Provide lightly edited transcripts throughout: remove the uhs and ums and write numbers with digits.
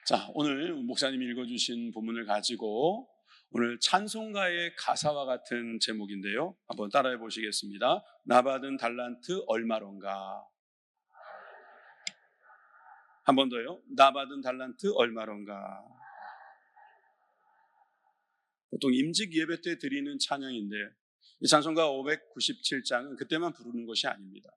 자, 오늘 목사님이 읽어주신 본문을 가지고 오늘 찬송가의 가사와 같은 제목인데요. 한번 따라해 보시겠습니다. 나 받은 달란트 얼마론가. 한 번 더요. 나 받은 달란트 얼마론가. 보통 임직 예배 때 드리는 찬양인데 이 찬송가 597장은 그때만 부르는 것이 아닙니다.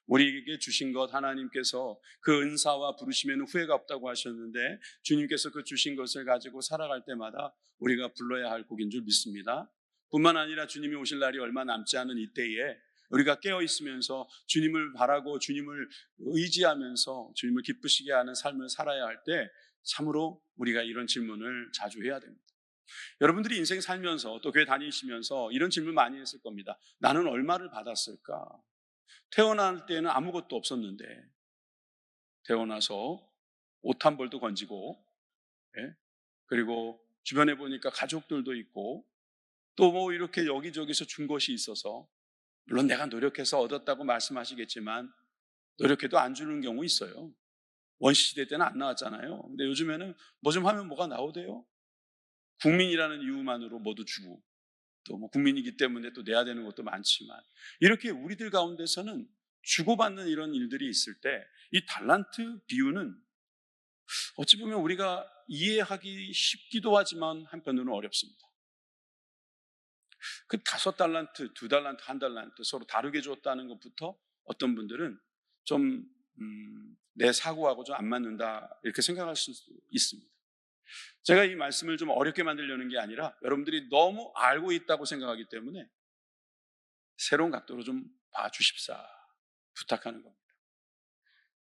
우리에게 주신 것 하나님께서 그 은사와 부르시면 후회가 없다고 하셨는데 주님께서 그 주신 것을 가지고 살아갈 때마다 우리가 불러야 할 곡인 줄 믿습니다. 뿐만 아니라 주님이 오실 날이 얼마 남지 않은 이때에 우리가 깨어있으면서 주님을 바라고 주님을 의지하면서 주님을 기쁘시게 하는 삶을 살아야 할 때 참으로 우리가 이런 질문을 자주 해야 됩니다. 여러분들이 인생 살면서 또 교회 다니시면서 이런 질문 많이 했을 겁니다. 나는 얼마를 받았을까? 태어날 때는 아무것도 없었는데 태어나서 옷 한 벌도 건지고, 그리고 주변에 보니까 가족들도 있고 또 뭐 이렇게 여기저기서 준 것이 있어서 물론 내가 노력해서 얻었다고 말씀하시겠지만 노력해도 안 주는 경우 있어요. 원시시대 때는 안 나왔잖아요. 근데 요즘에는 뭐 좀 하면 뭐가 나오대요. 국민이라는 이유만으로 뭐도 주고 또 뭐 국민이기 때문에 또 내야 되는 것도 많지만 이렇게 우리들 가운데서는 주고받는 이런 일들이 있을 때 이 달란트 비유는 어찌 보면 우리가 이해하기 쉽기도 하지만 한편으로는 어렵습니다. 그 5달란트, 2달란트, 1달란트 서로 다르게 줬다는 것부터 어떤 분들은 좀 내 사고하고 좀 안 맞는다 이렇게 생각할 수도 있습니다. 제가 이 말씀을 좀 어렵게 만들려는 게 아니라 여러분들이 너무 알고 있다고 생각하기 때문에 새로운 각도로 좀 봐주십사 부탁하는 겁니다.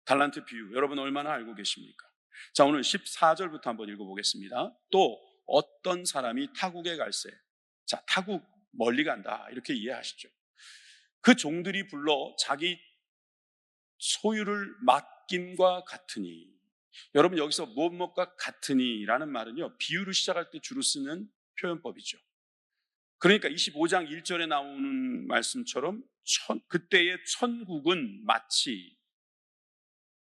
달란트 비유, 여러분 얼마나 알고 계십니까? 자, 오늘 14절부터 한번 읽어보겠습니다. 또 어떤 사람이 타국에 갈새. 자, 타국 멀리 간다 이렇게 이해하시죠. 그 종들이 불러 자기 소유를 맡김과 같으니. 여러분 여기서 무엇과 같으니라는 말은요, 비유를 시작할 때 주로 쓰는 표현법이죠. 그러니까 25장 1절에 나오는 말씀처럼 그때의 천국은 마치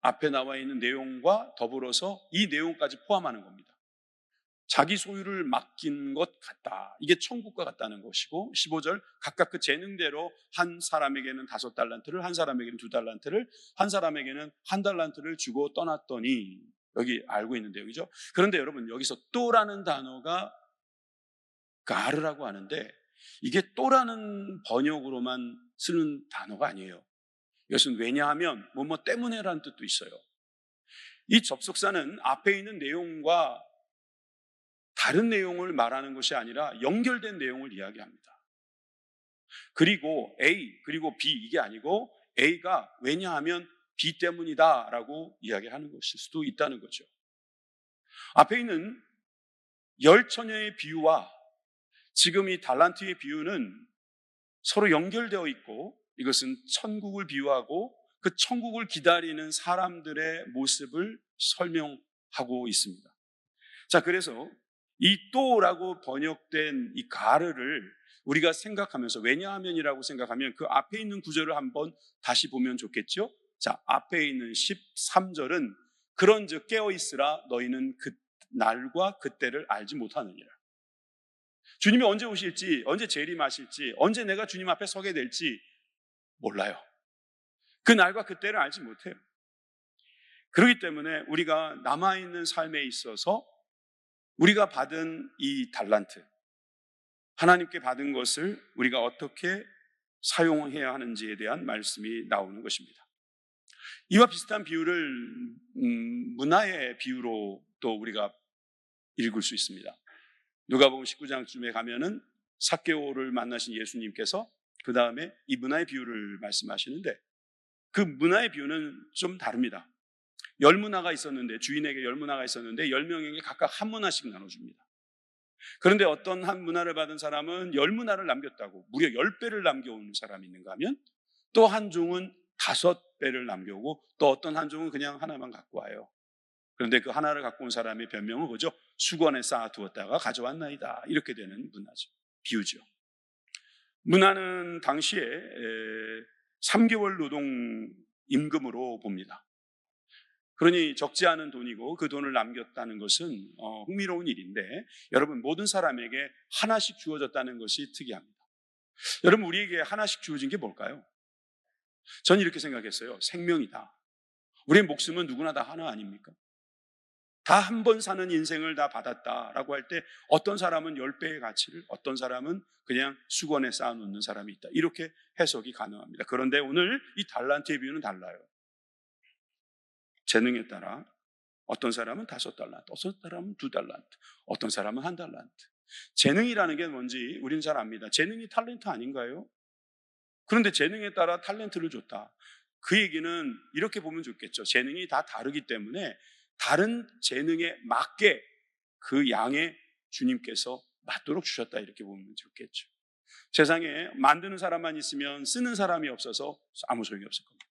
앞에 나와 있는 내용과 더불어서 이 내용까지 포함하는 겁니다. 자기 소유를 맡긴 것 같다. 이게 천국과 같다는 것이고 15절 각각 그 재능대로 한 사람에게는 5달란트를, 한 사람에게는 2달란트를, 한 사람에게는 1달란트를 주고 떠났더니 여기 알고 있는 내용이죠. 그런데 여러분 여기서 또라는 단어가 가르라고 하는데 이게 또라는 번역으로만 쓰는 단어가 아니에요. 이것은 왜냐하면 뭐뭐 때문에라는 뜻도 있어요. 이 접속사는 앞에 있는 내용과 다른 내용을 말하는 것이 아니라 연결된 내용을 이야기합니다. 그리고 A 그리고 B 이게 아니고 A가 왜냐하면 B 때문이다 라고 이야기하는 것일 수도 있다는 거죠. 앞에 있는 열처녀의 비유와 지금 이 달란트의 비유는 서로 연결되어 있고 이것은 천국을 비유하고 그 천국을 기다리는 사람들의 모습을 설명하고 있습니다. 자, 그래서 이 또라고 번역된 이 가르를 우리가 생각하면서 왜냐하면이라고 생각하면 그 앞에 있는 구절을 한번 다시 보면 좋겠죠. 자, 앞에 있는 13절은 그런즉 깨어있으라 너희는 그 날과 그때를 알지 못하느니라. 주님이 언제 오실지, 언제 재림하실지, 언제 내가 주님 앞에 서게 될지 몰라요. 그 날과 그때를 알지 못해요. 그렇기 때문에 우리가 남아있는 삶에 있어서 우리가 받은 이 달란트, 하나님께 받은 것을 우리가 어떻게 사용해야 하는지에 대한 말씀이 나오는 것입니다. 이와 비슷한 비유를 문화의 비유로 또 우리가 읽을 수 있습니다. 누가복음 19장쯤에 가면은 삭개오를 만나신 예수님께서 그 다음에 이 문화의 비유를 말씀하시는데 그 문화의 비유는 좀 다릅니다. 10문화가 있었는데 주인에게 10문화가 있었는데 10명에게 각각 한 문화씩 나눠줍니다. 그런데 어떤 한 문화를 받은 사람은 10문화를 남겼다고 무려 10배를 남겨오는 사람이 있는가 하면 또 한 종은 5배를 남겨오고 또 어떤 한 종은 그냥 하나만 갖고 와요. 그런데 그 하나를 갖고 온 사람의 변명은 뭐죠? 수건에 쌓아두었다가 가져왔나이다. 이렇게 되는 문화죠. 비유죠. 문화는 당시에 3개월 노동 임금으로 봅니다. 그러니 적지 않은 돈이고 그 돈을 남겼다는 것은 흥미로운 일인데, 여러분, 모든 사람에게 하나씩 주어졌다는 것이 특이합니다. 여러분, 우리에게 하나씩 주어진 게 뭘까요? 저는 이렇게 생각했어요. 생명이다. 우리의 목숨은 누구나 다 하나 아닙니까? 다 한 번 사는 인생을 다 받았다라고 할 때 어떤 사람은 10배의 가치를, 어떤 사람은 그냥 수건에 쌓아놓는 사람이 있다, 이렇게 해석이 가능합니다. 그런데 오늘 이 달란트의 비유는 달라요. 재능에 따라 어떤 사람은 5달란트, 어떤 사람은 2달란트, 어떤 사람은 1달란트. 재능이라는 게 뭔지 우리는 잘 압니다. 재능이 탤런트 아닌가요? 그런데 재능에 따라 탤런트를 줬다. 그 얘기는 이렇게 보면 좋겠죠. 재능이 다 다르기 때문에 다른 재능에 맞게 그 양의 주님께서 맞도록 주셨다, 이렇게 보면 좋겠죠. 세상에 만드는 사람만 있으면 쓰는 사람이 없어서 아무 소용이 없을 겁니다.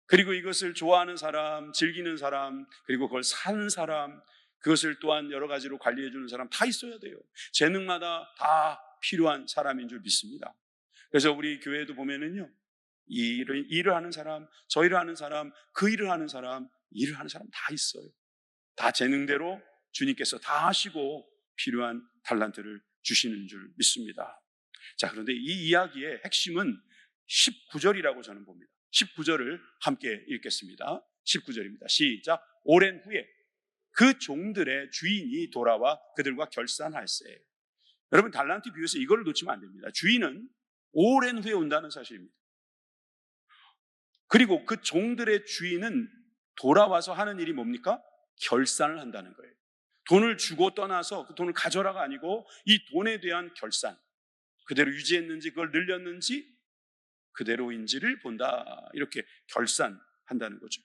그리고 이것을 좋아하는 사람, 즐기는 사람, 그리고 그걸 사는 사람, 그것을 또한 여러 가지로 관리해 주는 사람 다 있어야 돼요. 재능마다 다 필요한 사람인 줄 믿습니다. 그래서 우리 교회도 보면은요, 이 일을 하는 사람, 저 일을 하는 사람, 그 일을 하는 사람, 일을 하는 사람 다 있어요. 다 재능대로 주님께서 다 하시고 필요한 달란트를 주시는 줄 믿습니다. 자, 그런데 이 이야기의 핵심은 19절이라고 저는 봅니다. 19절을 함께 읽겠습니다. 19절입니다. 시작. 오랜 후에 그 종들의 주인이 돌아와 그들과 결산할세. 여러분, 달란트 비유에서 이걸 놓치면 안 됩니다. 주인은 오랜 후에 온다는 사실입니다. 그리고 그 종들의 주인은 돌아와서 하는 일이 뭡니까? 결산을 한다는 거예요. 돈을 주고 떠나서 그 돈을 가져라가 아니고 이 돈에 대한 결산, 그대로 유지했는지 그걸 늘렸는지 그대로인지를 본다, 이렇게 결산한다는 거죠.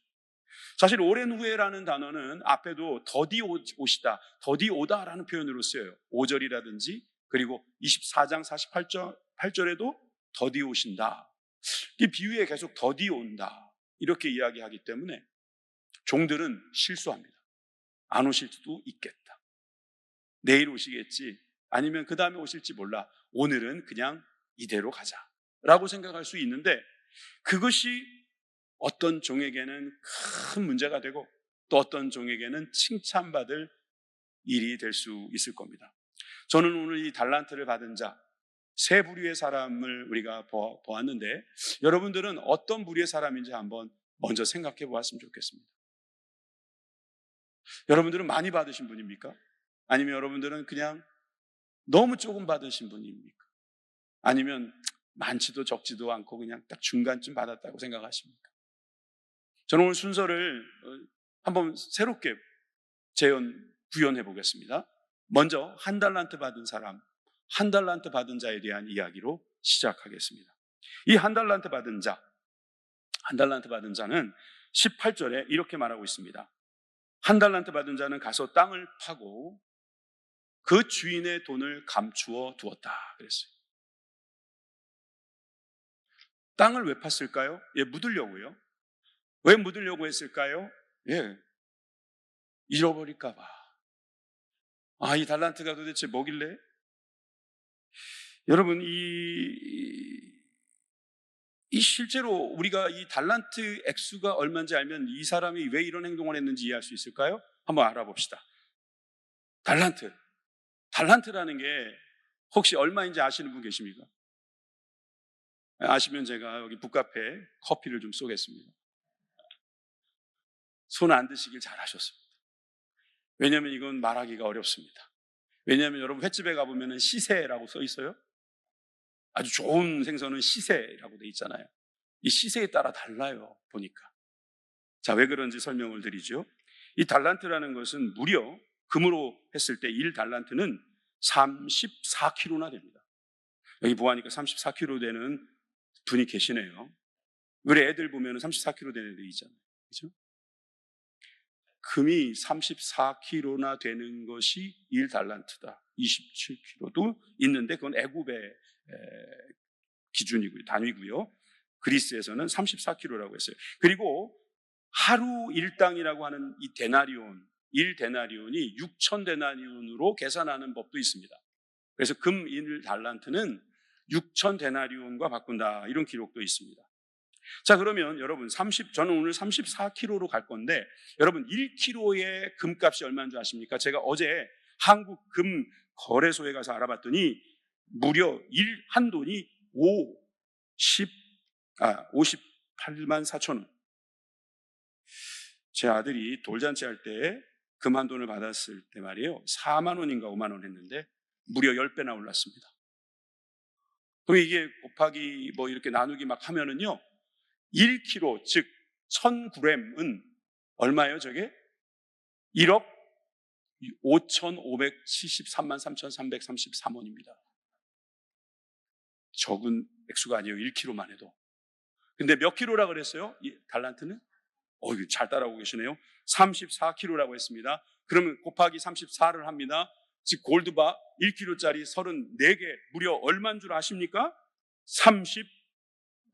사실 오랜 후에라는 단어는 앞에도 더디 오시다, 더디 오다라는 표현으로 쓰여요. 5절이라든지 그리고 24장 48절에도 더디 오신다. 이 비유에 계속 더디 온다, 이렇게 이야기하기 때문에 종들은 실수합니다. 안 오실 수도 있겠다. 내일 오시겠지, 아니면 그 다음에 오실지 몰라, 오늘은 그냥 이대로 가자 라고 생각할 수 있는데, 그것이 어떤 종에게는 큰 문제가 되고 또 어떤 종에게는 칭찬받을 일이 될 수 있을 겁니다. 저는 오늘 이 달란트를 받은 자 세 부류의 사람을 우리가 보았는데, 여러분들은 어떤 부류의 사람인지 한번 먼저 생각해 보았으면 좋겠습니다. 여러분들은 많이 받으신 분입니까? 아니면 여러분들은 그냥 너무 조금 받으신 분입니까? 아니면 많지도 적지도 않고 그냥 딱 중간쯤 받았다고 생각하십니까? 저는 오늘 순서를 한번 새롭게 구현해 보겠습니다. 먼저 1달란트 받은 사람, 1달란트 받은 자에 대한 이야기로 시작하겠습니다. 이 1달란트 받은 자, 1달란트 받은 자는 18절에 이렇게 말하고 있습니다. 1달란트 받은 자는 가서 땅을 파고 그 주인의 돈을 감추어 두었다 그랬어요. 땅을 왜 팠을까요? 묻으려고요. 왜 묻으려고 했을까요? 잃어버릴까 봐. 이 달란트가 도대체 뭐길래? 여러분, 이 실제로 우리가 이 달란트 액수가 얼마인지 알면 이 사람이 왜 이런 행동을 했는지 이해할 수 있을까요? 한번 알아봅시다. 달란트라는 게 혹시 얼마인지 아시는 분 계십니까? 아시면 제가 여기 북카페에 커피를 좀 쏘겠습니다. 손 안 드시길 잘하셨습니다. 왜냐하면 이건 말하기가 어렵습니다. 왜냐하면 여러분, 횟집에 가보면 시세라고 써 있어요. 아주 좋은 생선은 시세라고 돼 있잖아요. 이 시세에 따라 달라요, 보니까. 자, 왜 그런지 설명을 드리죠. 이 달란트라는 것은 무려 금으로 했을 때 1달란트는 34kg나 됩니다. 여기 보아하니까 34kg 되는 분이 계시네요. 우리 애들 보면 34kg 되는 애들 있잖아요. 그렇죠? 금이 34kg나 되는 것이 1달란트다. 27kg도 있는데 그건 애굽의 기준이고요, 단위고요. 그리스에서는 34kg라고 했어요. 그리고 하루 일당이라고 하는 이 데나리온, 1데나리온이 6,000데나리온으로 계산하는 법도 있습니다. 그래서 금 1달란트는 6,000데나리온과 바꾼다, 이런 기록도 있습니다. 자, 그러면 여러분 저는 오늘 34kg로 갈 건데 여러분 1kg의 금값이 얼마인 줄 아십니까? 제가 어제 한국 금 거래소에 가서 알아봤더니 무려 한 돈이 58만 4천 원. 제 아들이 돌잔치 할 때 금 한 돈을 받았을 때 말이에요, 4만 원인가 5만 원 했는데 무려 10배나 올랐습니다. 그럼 이게 곱하기 뭐 이렇게 나누기 막 하면은요, 1kg, 즉 1000g은 얼마예요, 저게? 1억 5,573만 3,333원입니다. 적은 액수가 아니에요, 1kg만 해도. 근데 몇 킬로라 그랬어요? 이 달란트는? 잘 따라오고 계시네요. 34kg라고 했습니다. 그러면 곱하기 34를 합니다. 즉 골드바 1kg짜리 34개 무려 얼마인 줄 아십니까?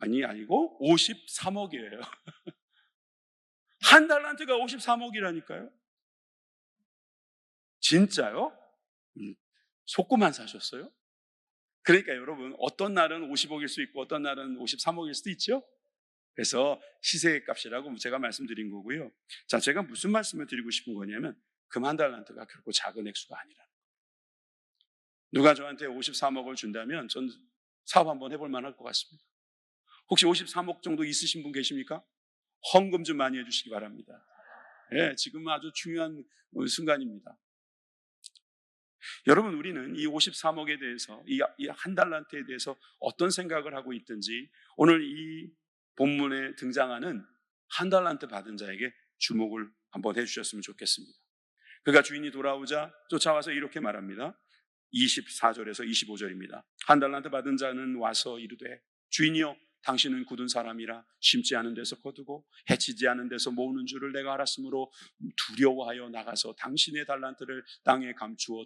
아니고 53억이에요. 한 달란트가 53억이라니까요. 진짜요? 속고만 사셨어요? 그러니까 여러분, 어떤 날은 50억일 수 있고 어떤 날은 53억일 수도 있죠. 그래서 시세값이라고 제가 말씀드린 거고요. 자, 제가 무슨 말씀을 드리고 싶은 거냐면 금 한 달란트가 결코 작은 액수가 아니라는 거예요. 누가 저한테 53억을 준다면 전 사업 한번 해볼 만할 것 같습니다. 혹시 53억 정도 있으신 분 계십니까? 헌금 좀 많이 해주시기 바랍니다. 예, 지금 아주 중요한 순간입니다. 여러분, 우리는 이 53억에 대해서, 이 한 달란트에 대해서 어떤 생각을 하고 있든지 오늘 이 본문에 등장하는 한 달란트 받은 자에게 주목을 한번 해주셨으면 좋겠습니다. 그가 주인이 돌아오자 쫓아와서 이렇게 말합니다. 24절에서 25절입니다. 한 달란트 받은 자는 와서 이르되 주인이여, 당신은 굳은 사람이라 심지 않은 데서 거두고 해치지 않은 데서 모으는 줄을 내가 알았으므로 두려워하여 나가서 당신의 달란트를 땅에 감추어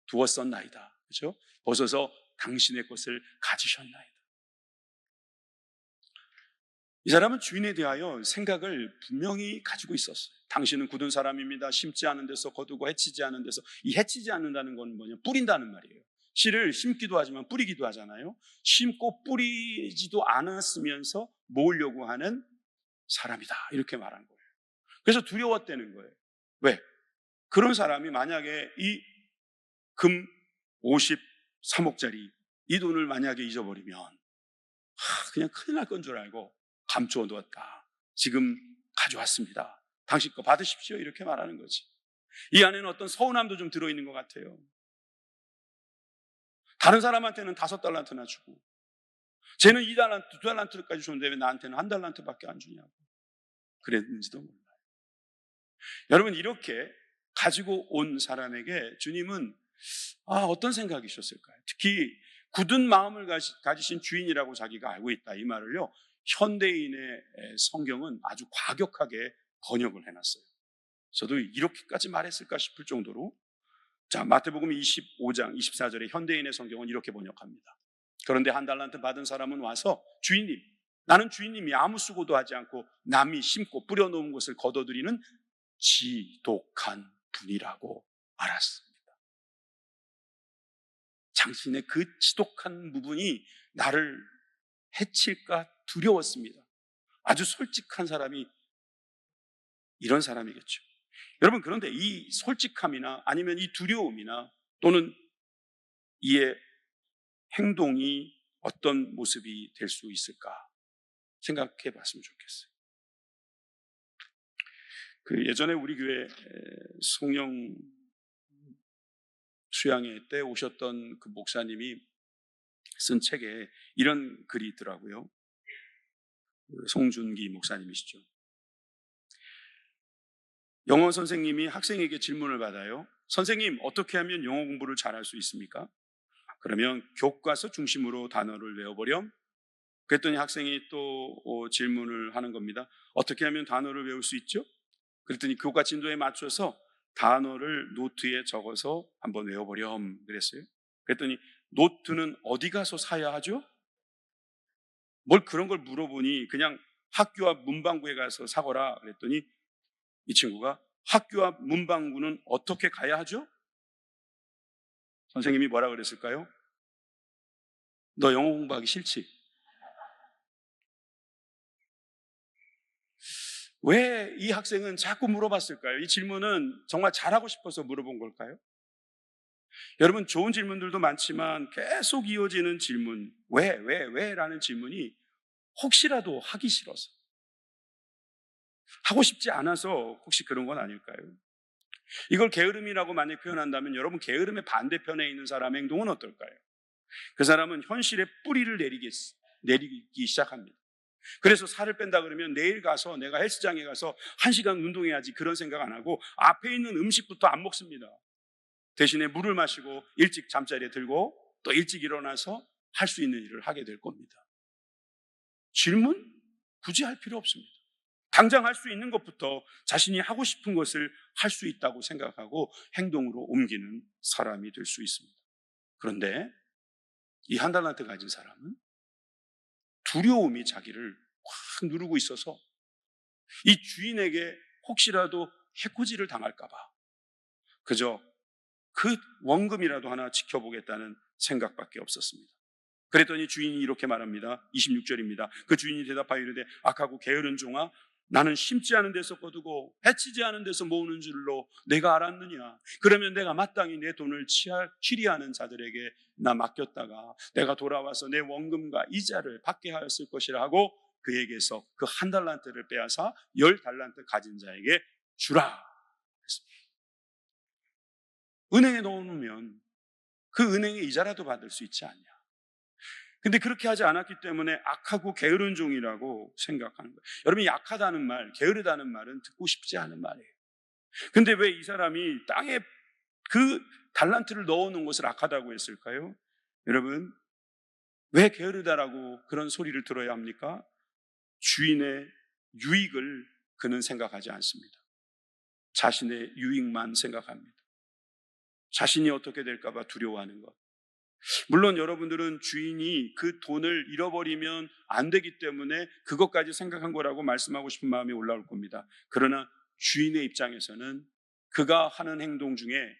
두었었나이다. 그렇죠? 벗어서 당신의 것을 가지셨나이다. 이 사람은 주인에 대하여 생각을 분명히 가지고 있었어요. 당신은 굳은 사람입니다. 심지 않은 데서 거두고 해치지 않은 데서. 이 해치지 않는다는 건 뭐냐? 뿌린다는 말이에요. 씨를 심기도 하지만 뿌리기도 하잖아요. 심고 뿌리지도 않았으면서 모으려고 하는 사람이다, 이렇게 말한 거예요. 그래서 두려웠다는 거예요. 왜? 그런 사람이 만약에 이 금 53억짜리 이 돈을 만약에 잊어버리면 그냥 큰일 날 건 줄 알고 감추어 두었다. 지금 가져왔습니다. 당신 거 받으십시오, 이렇게 말하는 거지. 이 안에는 어떤 서운함도 좀 들어있는 것 같아요. 다른 사람한테는 5달란트나 주고 쟤는 2달란트, 2달란트까지 줬는데 왜 나한테는 1달란트밖에 안 주냐고 그랬는지도 몰라요. 여러분, 이렇게 가지고 온 사람에게 주님은 어떤 생각이셨을까요? 특히 굳은 마음을 가지신 주인이라고 자기가 알고 있다, 이 말을요, 현대인의 성경은 아주 과격하게 번역을 해놨어요. 저도 이렇게까지 말했을까 싶을 정도로. 자, 마태복음 25장 24절에 현대인의 성경은 이렇게 번역합니다. 그런데 한 달란트 받은 사람은 와서 주인님, 나는 주인님이 아무 수고도 하지 않고 남이 심고 뿌려놓은 것을 거둬들이는 지독한 분이라고 알았습니다. 당신의 그 지독한 부분이 나를 해칠까 두려웠습니다. 아주 솔직한 사람이 이런 사람이겠죠. 여러분, 그런데 이 솔직함이나 아니면 이 두려움이나 또는 이의 행동이 어떤 모습이 될 수 있을까 생각해 봤으면 좋겠어요. 예전에 우리 교회 성령 수양회 때 오셨던 그 목사님이 쓴 책에 이런 글이 있더라고요. 송준기 목사님이시죠. 영어 선생님이 학생에게 질문을 받아요. 선생님, 어떻게 하면 영어 공부를 잘할 수 있습니까? 그러면 교과서 중심으로 단어를 외워보렴. 그랬더니 학생이 또 질문을 하는 겁니다. 어떻게 하면 단어를 외울 수 있죠? 그랬더니 교과 진도에 맞춰서 단어를 노트에 적어서 한번 외워보렴 그랬어요. 그랬더니 노트는 어디 가서 사야 하죠? 뭘 그런 걸 물어보니 그냥 학교와 문방구에 가서 사거라 그랬더니 이 친구가 학교와 문방구는 어떻게 가야 하죠? 선생님이 뭐라 그랬을까요? 너 영어 공부하기 싫지? 왜 이 학생은 자꾸 물어봤을까요? 이 질문은 정말 잘하고 싶어서 물어본 걸까요? 여러분, 좋은 질문들도 많지만 계속 이어지는 질문, 왜 라는 질문이 혹시라도 하기 싫어서, 하고 싶지 않아서 혹시 그런 건 아닐까요? 이걸 게으름이라고 만약 표현한다면 여러분, 게으름의 반대편에 있는 사람의 행동은 어떨까요? 그 사람은 현실의 뿌리를 내리기 시작합니다. 그래서 살을 뺀다 그러면 내일 가서 내가 헬스장에 가서 1시간 운동해야지, 그런 생각 안 하고 앞에 있는 음식부터 안 먹습니다. 대신에 물을 마시고 일찍 잠자리에 들고 또 일찍 일어나서 할 수 있는 일을 하게 될 겁니다. 질문? 굳이 할 필요 없습니다. 당장 할 수 있는 것부터 자신이 하고 싶은 것을 할 수 있다고 생각하고 행동으로 옮기는 사람이 될 수 있습니다. 그런데 이 한 달란트 가진 사람은 두려움이 자기를 확 누르고 있어서 이 주인에게 혹시라도 해코지를 당할까 봐 그저 그 원금이라도 하나 지켜보겠다는 생각밖에 없었습니다. 그랬더니 주인이 이렇게 말합니다. 26절입니다. 그 주인이 대답하여 이르되 악하고 게으른 종아, 나는 심지 않은 데서 거두고 해치지 않은 데서 모으는 줄로 내가 알았느냐? 그러면 내가 마땅히 내 돈을 취리하는 자들에게 나 맡겼다가 내가 돌아와서 내 원금과 이자를 받게 하였을 것이라 하고 그에게서 그 한 달란트를 빼앗아 10달란트 가진 자에게 주라 했습니다. 은행에 넣어놓으면 그 은행의 이자라도 받을 수 있지 않냐? 근데 그렇게 하지 않았기 때문에 악하고 게으른 종이라고 생각하는 거예요. 여러분, 약하다는 말, 게으르다는 말은 듣고 싶지 않은 말이에요. 근데 왜 이 사람이 땅에 그 달란트를 넣어놓은 것을 악하다고 했을까요? 여러분, 왜 게으르다라고 그런 소리를 들어야 합니까? 주인의 유익을 그는 생각하지 않습니다. 자신의 유익만 생각합니다. 자신이 어떻게 될까 봐 두려워하는 것. 물론 여러분들은 주인이 그 돈을 잃어버리면 안 되기 때문에 그것까지 생각한 거라고 말씀하고 싶은 마음이 올라올 겁니다. 그러나 주인의 입장에서는 그가 하는 행동 중에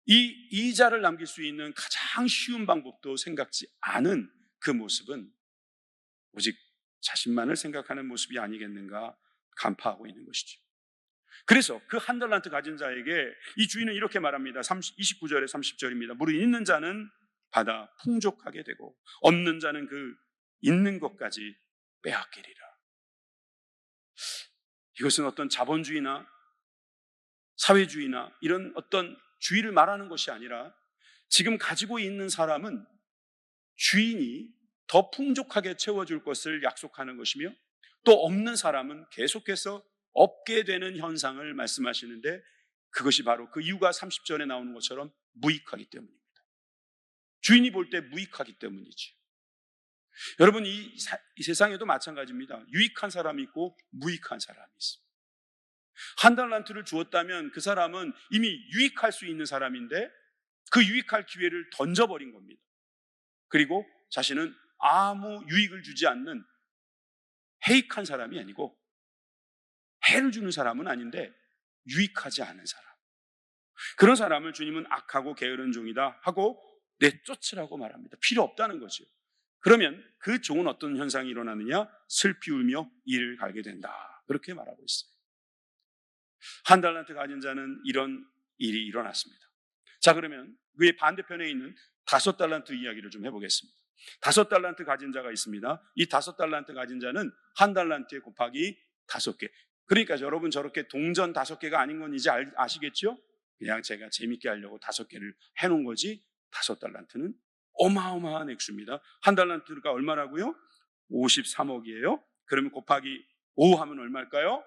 이 이자를 남길 수 있는 가장 쉬운 방법도 생각지 않은 그 모습은 오직 자신만을 생각하는 모습이 아니겠는가 간파하고 있는 것이죠. 그래서 그 한 달란트 가진 자에게 이 주인은 이렇게 말합니다. 29절에 30절입니다. 무릇 있는 자는 받아 풍족하게 되고 없는 자는 그 있는 것까지 빼앗기리라. 이것은 어떤 자본주의나 사회주의나 이런 어떤 주의를 말하는 것이 아니라 지금 가지고 있는 사람은 주인이 더 풍족하게 채워줄 것을 약속하는 것이며 또 없는 사람은 계속해서 없게 되는 현상을 말씀하시는데 그것이 바로 그 이유가 30절에 나오는 것처럼 무익하기 때문입니다. 주인이 볼 때 무익하기 때문이지. 여러분, 이 세상에도 마찬가지입니다. 유익한 사람이 있고 무익한 사람이 있습니다. 한 달란트를 주었다면 그 사람은 이미 유익할 수 있는 사람인데 그 유익할 기회를 던져버린 겁니다. 그리고 자신은 아무 유익을 주지 않는 해익한 사람이 아니고 해를 주는 사람은 아닌데 유익하지 않은 사람, 그런 사람을 주님은 악하고 게으른 종이다 하고 내쫓으라고 말합니다. 필요 없다는 거죠. 그러면 그 종은 어떤 현상이 일어나느냐? 슬피 울며 이를 갈게 된다, 그렇게 말하고 있어요. 한 달란트 가진 자는 이런 일이 일어났습니다. 자, 그러면 그의 반대편에 있는 5달란트 이야기를 좀 해보겠습니다. 5달란트 가진 자가 있습니다. 이 5달란트 가진 자는 한 달란트에 곱하기 5개. 그러니까 여러분, 저렇게 동전 5개가 아닌 건 이제 아시겠죠? 그냥 제가 재밌게 하려고 5개를 해놓은 거지 5달란트는 어마어마한 액수입니다. 한 달란트가 얼마라고요? 53억이에요. 그러면 곱하기 5 하면 얼마일까요?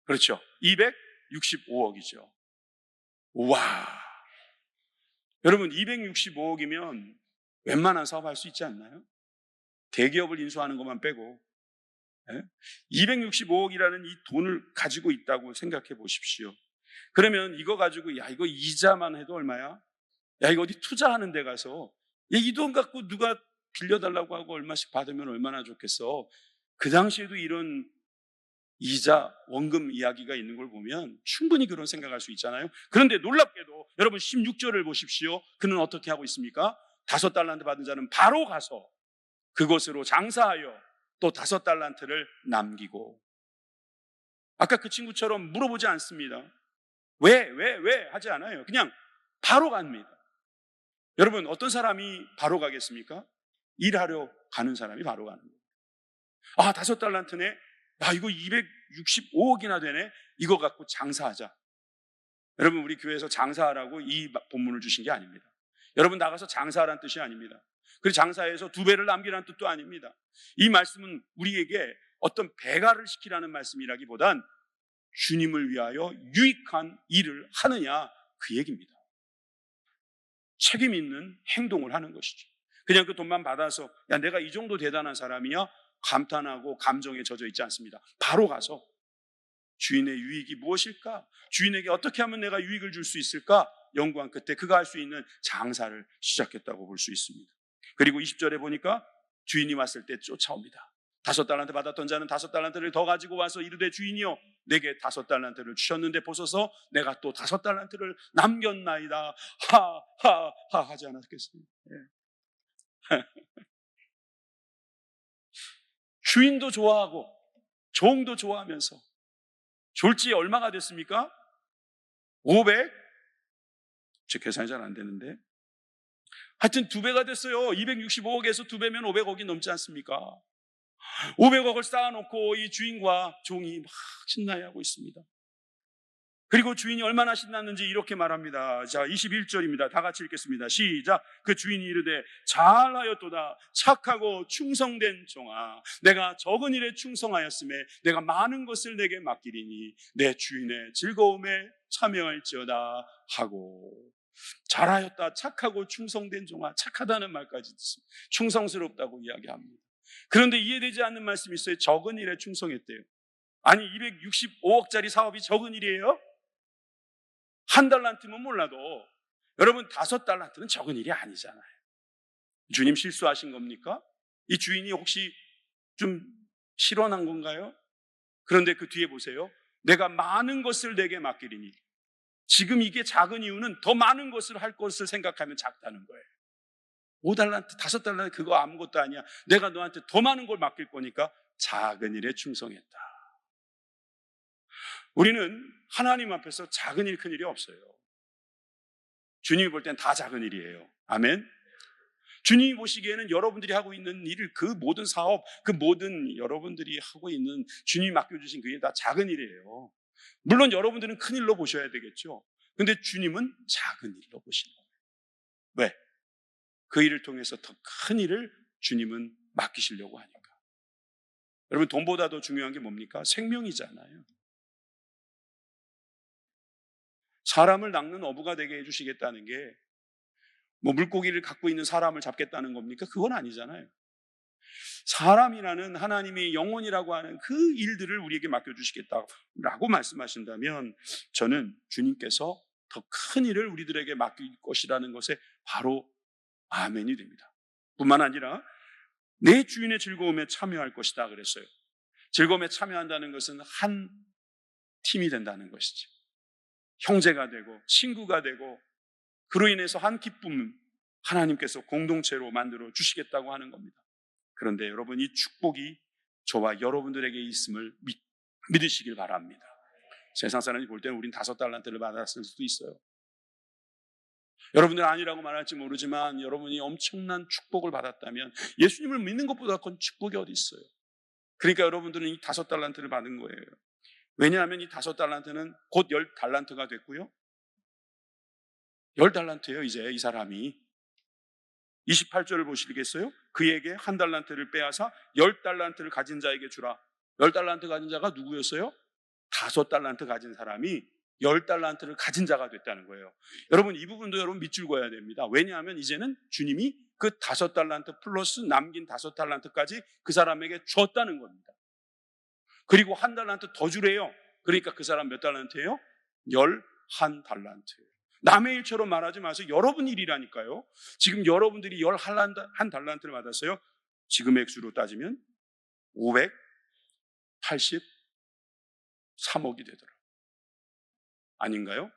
그렇죠. 265억이죠. 와, 여러분, 265억이면 웬만한 사업 할 수 있지 않나요? 대기업을 인수하는 것만 빼고 265억이라는 이 돈을 가지고 있다고 생각해 보십시오. 그러면 이거 가지고 이거 이자만 해도 얼마야? 이거 어디 투자하는 데 가서 이 돈 갖고 누가 빌려달라고 하고 얼마씩 받으면 얼마나 좋겠어. 그 당시에도 이런 이자, 원금 이야기가 있는 걸 보면 충분히 그런 생각할 수 있잖아요. 그런데 놀랍게도 여러분 16절을 보십시오. 그는 어떻게 하고 있습니까? 5달란트 받은 자는 바로 가서 그것으로 장사하여 또 5달란트를 남기고, 아까 그 친구처럼 물어보지 않습니다. 왜 하지 않아요. 그냥 바로 갑니다. 여러분, 어떤 사람이 바로 가겠습니까? 일하러 가는 사람이 바로 가는 거예요. 5달란트네. 이거 265억이나 되네. 이거 갖고 장사하자. 여러분, 우리 교회에서 장사하라고 이 본문을 주신 게 아닙니다. 여러분, 나가서 장사하라는 뜻이 아닙니다. 그리고 장사해서 2배를 남기라는 뜻도 아닙니다. 이 말씀은 우리에게 어떤 배가를 시키라는 말씀이라기보단 주님을 위하여 유익한 일을 하느냐, 그 얘기입니다. 책임 있는 행동을 하는 것이죠. 그냥 그 돈만 받아서 내가 이 정도 대단한 사람이야 감탄하고 감정에 젖어 있지 않습니다. 바로 가서 주인의 유익이 무엇일까? 주인에게 어떻게 하면 내가 유익을 줄 수 있을까? 연구한 끝에 그가 할 수 있는 장사를 시작했다고 볼 수 있습니다. 그리고 20절에 보니까 주인이 왔을 때 쫓아옵니다. 5달란트 받았던 자는 5달란트를 더 가지고 와서 이르되 주인이여 내게 5달란트를 주셨는데 보소서 내가 또 5달란트를 남겼나이다. 하하하 하지 않았겠습니까? 주인도 좋아하고 종도 좋아하면서 졸지 얼마가 됐습니까? 500? 제 계산이 잘 안 되는데 하여튼 2배가 됐어요. 265억에서 2배면 500억이 넘지 않습니까? 500억을 쌓아놓고 이 주인과 종이 막 신나해하고 있습니다. 그리고 주인이 얼마나 신났는지 이렇게 말합니다. 자, 21절입니다. 다 같이 읽겠습니다. 시작. 그 주인이 이르되 잘하였도다 착하고 충성된 종아, 내가 적은 일에 충성하였음에 내가 많은 것을 내게 맡기리니 내 주인의 즐거움에 참여할지어다 하고. 잘하였다 착하고 충성된 종아, 착하다는 말까지 듣습니다. 충성스럽다고 이야기합니다. 그런데 이해되지 않는 말씀이 있어요. 적은 일에 충성했대요. 아니 265억짜리 사업이 적은 일이에요? 1달란트면 몰라도 여러분 5달란트는 적은 일이 아니잖아요. 주님 실수하신 겁니까? 이 주인이 혹시 좀 실언한 건가요? 그런데 그 뒤에 보세요. 내가 많은 것을 내게 맡기리니. 지금 이게 작은 이유는 더 많은 것을 할 것을 생각하면 작다는 거예요. 5달란트, 5달란트 그거 아무것도 아니야. 내가 너한테 더 많은 걸 맡길 거니까 작은 일에 충성했다. 우리는 하나님 앞에서 작은 일, 큰 일이 없어요. 주님이 볼 땐 다 작은 일이에요. 아멘. 주님이 보시기에는 여러분들이 하고 있는 일을, 그 모든 사업, 그 모든 여러분들이 하고 있는 주님이 맡겨주신 그게 다 작은 일이에요. 물론 여러분들은 큰 일로 보셔야 되겠죠. 근데 주님은 작은 일로 보시는 거예요. 왜? 그 일을 통해서 더 큰 일을 주님은 맡기시려고 하니까. 여러분, 돈보다 더 중요한 게 뭡니까? 생명이잖아요. 사람을 낚는 어부가 되게 해주시겠다는 게 물고기를 갖고 있는 사람을 잡겠다는 겁니까? 그건 아니잖아요. 사람이라는 하나님의 영혼이라고 하는 그 일들을 우리에게 맡겨주시겠다라고 말씀하신다면 저는 주님께서 더 큰 일을 우리들에게 맡길 것이라는 것에 바로 아멘이 됩니다. 뿐만 아니라 내 주인의 즐거움에 참여할 것이다 그랬어요. 즐거움에 참여한다는 것은 한 팀이 된다는 것이죠. 형제가 되고 친구가 되고 그로 인해서 한 기쁨을 하나님께서 공동체로 만들어 주시겠다고 하는 겁니다. 그런데 여러분, 이 축복이 저와 여러분들에게 있음을 믿으시길 바랍니다. 세상 사람이 볼 때는 우린 5달란트를 받았을 수도 있어요. 여러분들은 아니라고 말할지 모르지만 여러분이 엄청난 축복을 받았다면 예수님을 믿는 것보다 큰 축복이 어디 있어요? 그러니까 여러분들은 이 5달란트를 받은 거예요. 왜냐하면 이 5달란트는 곧 10달란트가 됐고요. 10달란트예요 이제 이 사람이. 28절을 보시겠어요? 그에게 1달란트를 빼앗아 10달란트를 가진 자에게 주라. 10달란트 가진 자가 누구였어요? 5달란트 가진 사람이 10달란트를 가진 자가 됐다는 거예요. 여러분, 이 부분도 여러분 밑줄 그어야 됩니다. 왜냐하면 이제는 주님이 그 5달란트 플러스 남긴 5달란트까지 그 사람에게 줬다는 겁니다. 그리고 1달란트 더 주래요. 그러니까 그 사람 몇 달란트예요? 11달란트예요. 남의 일처럼 말하지 마세요. 여러분 일이라니까요. 지금 여러분들이 11달란트를 받았어요. 지금의 액수로 따지면 583억이 되더라고요. 아닌가요?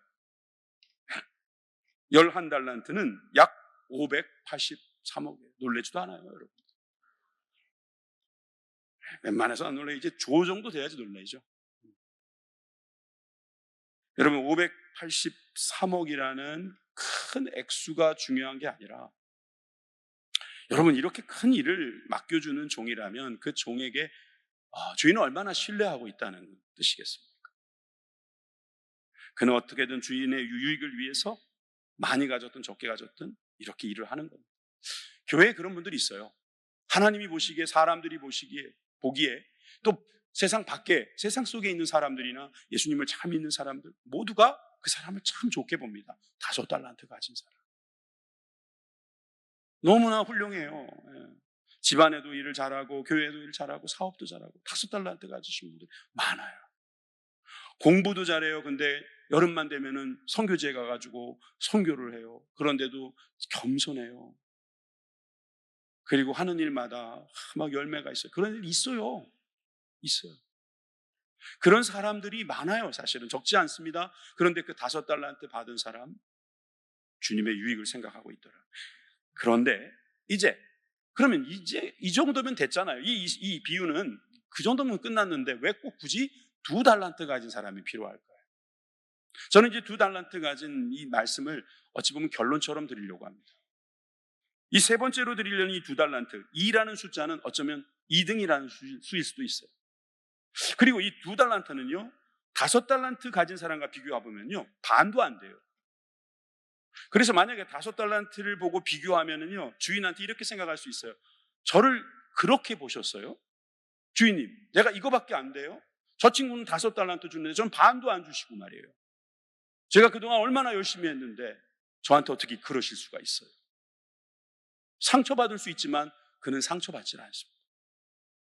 11달란트는 약 583억이에요. 놀라지도 않아요, 여러분. 웬만해서 안 놀래요. 이제 조 정도 돼야지 놀래죠. 여러분 583억이라는 큰 액수가 중요한 게 아니라 여러분 이렇게 큰 일을 맡겨주는 종이라면 그 종에게 주인은 얼마나 신뢰하고 있다는 뜻이겠습니까? 그는 어떻게든 주인의 유익을 위해서 많이 가졌든 적게 가졌든 이렇게 일을 하는 겁니다. 교회에 그런 분들이 있어요. 하나님이 보시기에, 사람들이 보기에 또 세상 밖에, 세상 속에 있는 사람들이나 예수님을 참 믿는 사람들 모두가 그 사람을 참 좋게 봅니다. 5달란트 가진 사람 너무나 훌륭해요. 집안에도 일을 잘하고 교회에도 일을 잘하고 사업도 잘하고 5달란트 가지신 분들 많아요. 공부도 잘해요. 근데 여름만 되면은 선교지에 가가지고 선교를 해요. 그런데도 겸손해요. 그리고 하는 일마다 막 열매가 있어요. 그런 일 있어요. 그런 사람들이 많아요. 사실은 적지 않습니다. 그런데 그 5달란트 받은 사람 주님의 유익을 생각하고 있더라고요. 그런데 그러면 이제 이 정도면 됐잖아요. 이 비유는 그 정도면 끝났는데 왜 꼭 굳이 2달란트 가진 사람이 필요할까요? 저는 이제 2달란트 가진 이 말씀을 어찌 보면 결론처럼 드리려고 합니다. 이 세 번째로 드리려는 이 2달란트, 2라는 숫자는 어쩌면 2등이라는 수일 수도 있어요. 그리고 이 2달란트는요 5달란트 가진 사람과 비교해보면요 반도 안 돼요. 그래서 만약에 5달란트를 보고 비교하면은요 주인한테 이렇게 생각할 수 있어요. 저를 그렇게 보셨어요? 주인님, 내가 이거밖에 안 돼요? 저 친구는 5달란트 주는데 전 반도 안 주시고 말이에요. 제가 그동안 얼마나 열심히 했는데 저한테 어떻게 그러실 수가 있어요? 상처받을 수 있지만 그는 상처받지 않습니다.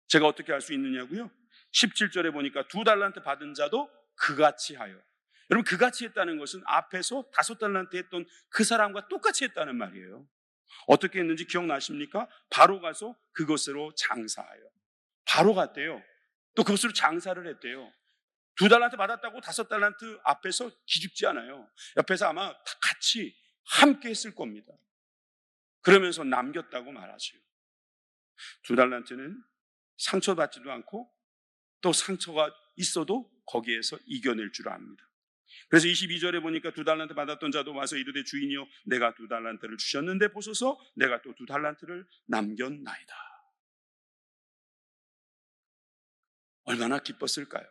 제가 어떻게 할 수 있느냐고요? 17절에 보니까 2달란트 받은 자도 그같이 하여. 여러분 그같이 했다는 것은 앞에서 5달란트 했던 그 사람과 똑같이 했다는 말이에요. 어떻게 했는지 기억나십니까? 바로 가서 그것으로 장사하여. 바로 갔대요. 또 그것으로 장사를 했대요. 2달란트 받았다고 5달란트 앞에서 기죽지 않아요. 옆에서 아마 다 같이 함께 했을 겁니다. 그러면서 남겼다고 말하죠. 2달란트는 상처받지도 않고 또 상처가 있어도 거기에서 이겨낼 줄 압니다. 그래서 22절에 보니까 2달란트 받았던 자도 와서 이르되 주인이여 내가 2달란트를 주셨는데 보소서 내가 또 2달란트를 남겼나이다. 얼마나 기뻤을까요?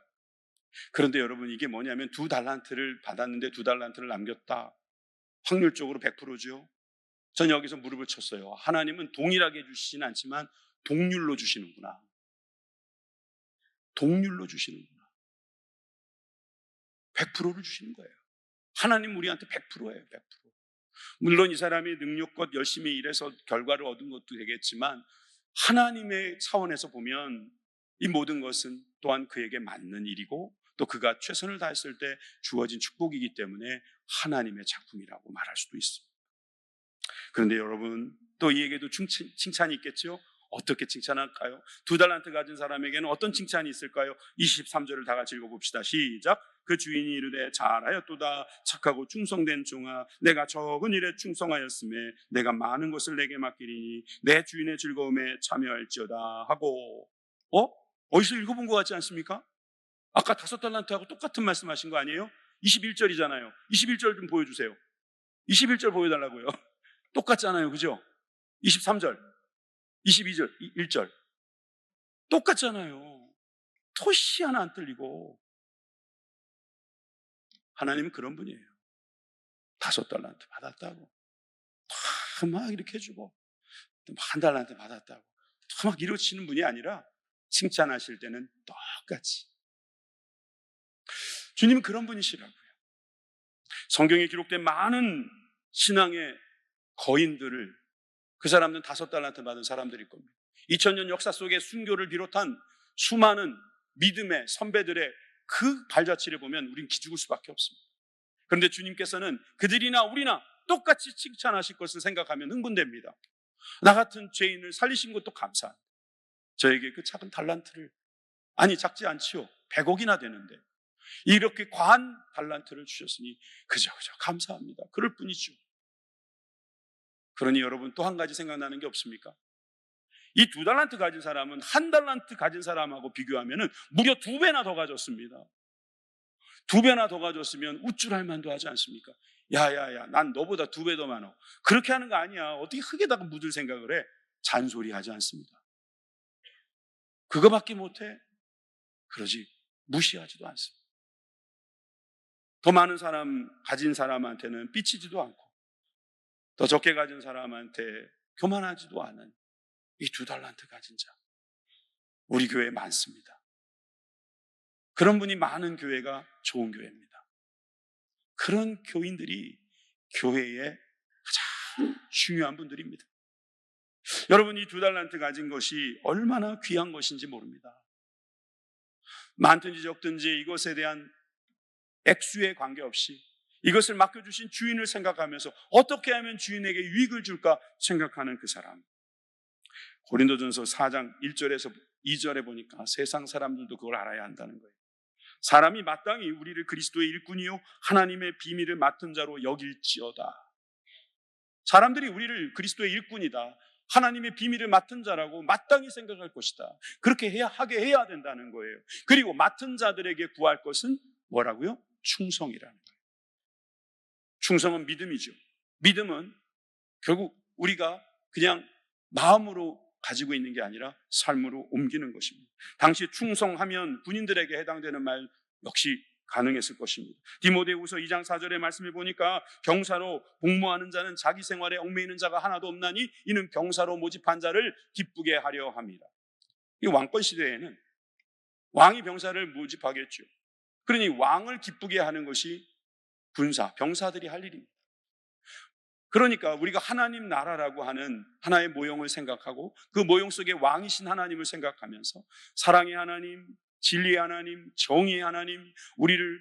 그런데 여러분 이게 뭐냐면 2달란트를 받았는데 2달란트를 남겼다. 확률적으로 100%죠. 전 여기서 무릎을 쳤어요. 하나님은 동일하게 주시진 않지만 동률로 주시는구나. 동률로 주시는구나. 100%를 주시는 거예요. 하나님 우리한테 100%예요. 100%. 물론 이 사람이 능력껏 열심히 일해서 결과를 얻은 것도 되겠지만 하나님의 차원에서 보면 이 모든 것은 또한 그에게 맞는 일이고 또 그가 최선을 다했을 때 주어진 축복이기 때문에 하나님의 작품이라고 말할 수도 있습니다. 그런데 여러분 또 이에게도 칭찬이 있겠죠? 어떻게 칭찬할까요? 2달란트 가진 사람에게는 어떤 칭찬이 있을까요? 23절을 다 같이 읽어봅시다. 시작. 그 주인이 이르되 잘하였도다 착하고 충성된 종아 내가 적은 일에 충성하였음에 내가 많은 것을 내게 맡기리니 내 주인의 즐거움에 참여할지어다 하고 어디서 읽어본 것 같지 않습니까? 아까 5달란트하고 똑같은 말씀하신 거 아니에요? 21절이잖아요 21절 좀 보여주세요. 21절 보여달라고요. 똑같잖아요, 그죠? 23절 22절, 1절 똑같잖아요. 토시 하나 안 틀리고. 하나님은 그런 분이에요. 5달란트 받았다고 막 이렇게 해주고 또 1달란트 받았다고 막 이러시는 분이 아니라 칭찬하실 때는 똑같이. 주님은 그런 분이시라고요. 성경에 기록된 많은 신앙의 거인들을 그 사람들은 5달란트 받은 사람들일 겁니다. 2000년 역사 속에 순교를 비롯한 수많은 믿음의 선배들의 그 발자취를 보면 우린 기죽을 수밖에 없습니다. 그런데 주님께서는 그들이나 우리나 똑같이 칭찬하실 것을 생각하면 흥분됩니다. 나 같은 죄인을 살리신 것도 감사합니다. 저에게 그 작은 달란트를, 아니 작지 않지요, 100억이나 되는데 이렇게 과한 달란트를 주셨으니 그저 감사합니다. 그럴 뿐이죠. 그러니 여러분 또 한 가지 생각나는 게 없습니까? 이 2달란트 가진 사람은 1달란트 가진 사람하고 비교하면 무려 2배나 더 가졌습니다. 2배나 더 가졌으면 우쭐할 만도 하지 않습니까? 야야야, 난 너보다 2배 더 많아. 그렇게 하는 거 아니야. 어떻게 흙에다가 묻을 생각을 해? 잔소리하지 않습니다. 그거밖에 못해? 그러지 무시하지도 않습니다. 더 많은 사람 가진 사람한테는 삐치지도 않고, 더 적게 가진 사람한테 교만하지도 않은 이 2달란트 가진 자, 우리 교회에 많습니다. 그런 분이 많은 교회가 좋은 교회입니다. 그런 교인들이 교회의 가장 중요한 분들입니다. 여러분, 이 2달란트 가진 것이 얼마나 귀한 것인지 모릅니다. 많든지 적든지 이것에 대한 액수에 관계없이 이것을 맡겨주신 주인을 생각하면서 어떻게 하면 주인에게 유익을 줄까 생각하는 그 사람. 고린도전서 4장 1절에서 2절에 보니까 세상 사람들도 그걸 알아야 한다는 거예요. 사람이 마땅히 우리를 그리스도의 일꾼이요 하나님의 비밀을 맡은 자로 여길지어다. 사람들이 우리를 그리스도의 일꾼이다, 하나님의 비밀을 맡은 자라고 마땅히 생각할 것이다. 그렇게 하게 해야 된다는 거예요. 그리고 맡은 자들에게 구할 것은 뭐라고요? 충성이라는 거예요. 충성은 믿음이죠. 믿음은 결국 우리가 그냥 마음으로 가지고 있는 게 아니라 삶으로 옮기는 것입니다. 당시 충성하면 군인들에게 해당되는 말 역시 가능했을 것입니다. 디모데후서 2장 4절의 말씀을 보니까 병사로 복무하는 자는 자기 생활에 얽매이는 자가 하나도 없나니 이는 병사로 모집한 자를 기쁘게 하려 합니다. 이 왕권 시대에는 왕이 병사를 모집하겠죠. 그러니 왕을 기쁘게 하는 것이 군사, 병사들이 할 일입니다. 그러니까 우리가 하나님 나라라고 하는 하나의 모형을 생각하고 그 모형 속에 왕이신 하나님을 생각하면서 사랑의 하나님, 진리의 하나님, 정의의 하나님, 우리를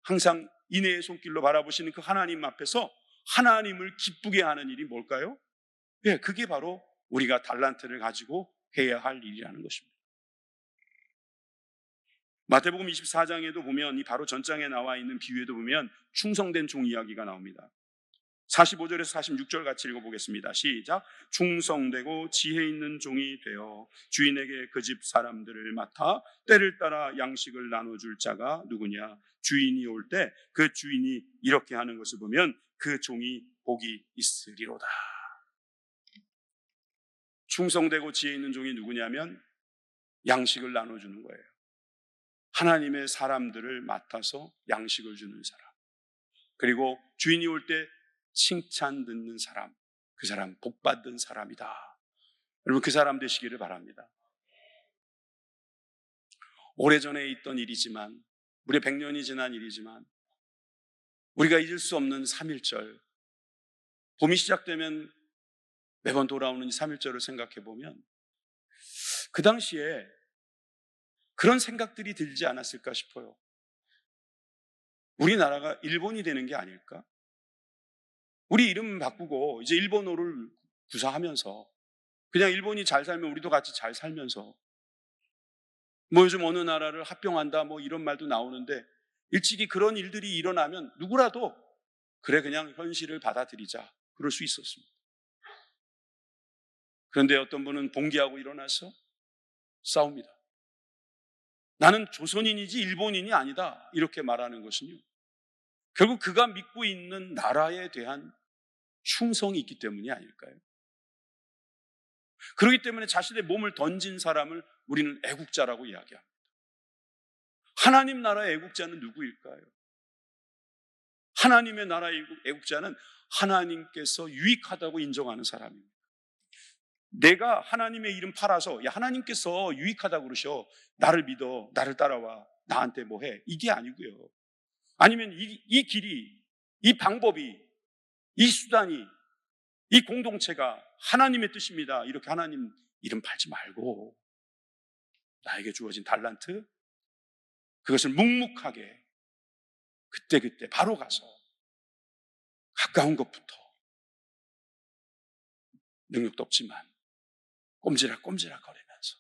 항상 인애의 손길로 바라보시는 그 하나님 앞에서 하나님을 기쁘게 하는 일이 뭘까요? 예, 그게 바로 우리가 달란트를 가지고 해야 할 일이라는 것입니다. 마태복음 24장에도 보면 이 바로 전장에 나와 있는 비유에도 보면 충성된 종 이야기가 나옵니다. 45절에서 46절 같이 읽어보겠습니다. 시작. 충성되고 지혜 있는 종이 되어 주인에게 그 집 사람들을 맡아 때를 따라 양식을 나눠줄 자가 누구냐? 주인이 올 때 그 주인이 이렇게 하는 것을 보면 그 종이 복이 있으리로다. 충성되고 지혜 있는 종이 누구냐면 양식을 나눠주는 거예요. 하나님의 사람들을 맡아서 양식을 주는 사람, 그리고 주인이 올 때 칭찬 듣는 사람, 그 사람 복 받은 사람이다. 여러분, 그 사람 되시기를 바랍니다. 오래전에 있던 일이지만, 무려 100년이 지난 일이지만 우리가 잊을 수 없는 3.1절, 봄이 시작되면 매번 돌아오는 이 3.1절을 생각해 보면 그 당시에 그런 생각들이 들지 않았을까 싶어요. 우리나라가 일본이 되는 게 아닐까? 우리 이름 바꾸고 이제 일본어를 구사하면서 그냥 일본이 잘 살면 우리도 같이 잘 살면서, 뭐 요즘 어느 나라를 합병한다 뭐 이런 말도 나오는데, 일찍이 그런 일들이 일어나면 누구라도 그래 그냥 현실을 받아들이자 그럴 수 있었습니다. 그런데 어떤 분은 봉기하고 일어나서 싸웁니다. 나는 조선인이지 일본인이 아니다 이렇게 말하는 것은요, 결국 그가 믿고 있는 나라에 대한 충성이 있기 때문이 아닐까요? 그렇기 때문에 자신의 몸을 던진 사람을 우리는 애국자라고 이야기합니다. 하나님 나라의 애국자는 누구일까요? 하나님의 나라의 애국자는 하나님께서 유익하다고 인정하는 사람입니다. 내가 하나님의 이름 팔아서 야 하나님께서 유익하다고 그러셔, 나를 믿어, 나를 따라와, 나한테 뭐 해, 이게 아니고요. 아니면 이 길이, 이 방법이, 이 수단이, 이 공동체가 하나님의 뜻입니다, 이렇게 하나님 이름 팔지 말고 나에게 주어진 달란트, 그것을 묵묵하게 그때그때 바로 가서 가까운 것부터 능력도 없지만 꼼지락꼼지락 거리면서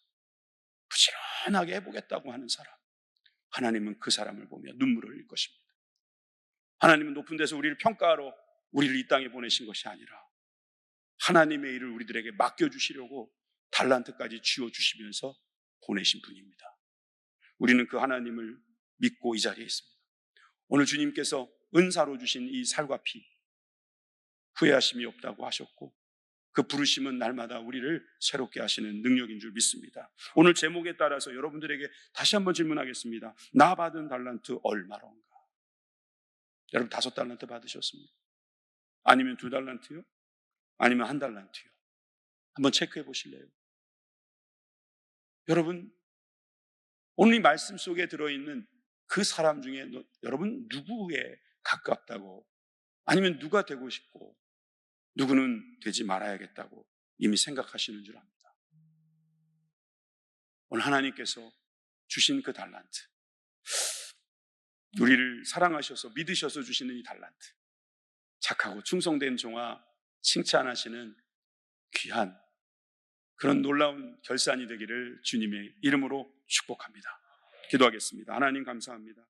부지런하게 해보겠다고 하는 사람, 하나님은 그 사람을 보며 눈물을 흘릴 것입니다. 하나님은 높은 데서 우리를 평가하러 우리를 이 땅에 보내신 것이 아니라 하나님의 일을 우리들에게 맡겨주시려고 달란트까지 쥐어주시면서 보내신 분입니다. 우리는 그 하나님을 믿고 이 자리에 있습니다. 오늘 주님께서 은사로 주신 이 살과 피, 후회하심이 없다고 하셨고 그 부르심은 날마다 우리를 새롭게 하시는 능력인 줄 믿습니다. 오늘 제목에 따라서 여러분들에게 다시 한번 질문하겠습니다. 나 받은 달란트 얼마론가? 여러분 5달란트 받으셨습니까? 아니면 2달란트요? 아니면 1달란트요? 한번 체크해 보실래요? 여러분, 오늘 이 말씀 속에 들어있는 그 사람 중에 여러분 누구에 가깝다고, 아니면 누가 되고 싶고 누구는 되지 말아야겠다고 이미 생각하시는 줄 압니다. 오늘 하나님께서 주신 그 달란트, 우리를 사랑하셔서 믿으셔서 주시는 이 달란트, 착하고 충성된 종아 칭찬하시는 귀한 그런 놀라운 결산이 되기를 주님의 이름으로 축복합니다. 기도하겠습니다. 하나님 감사합니다.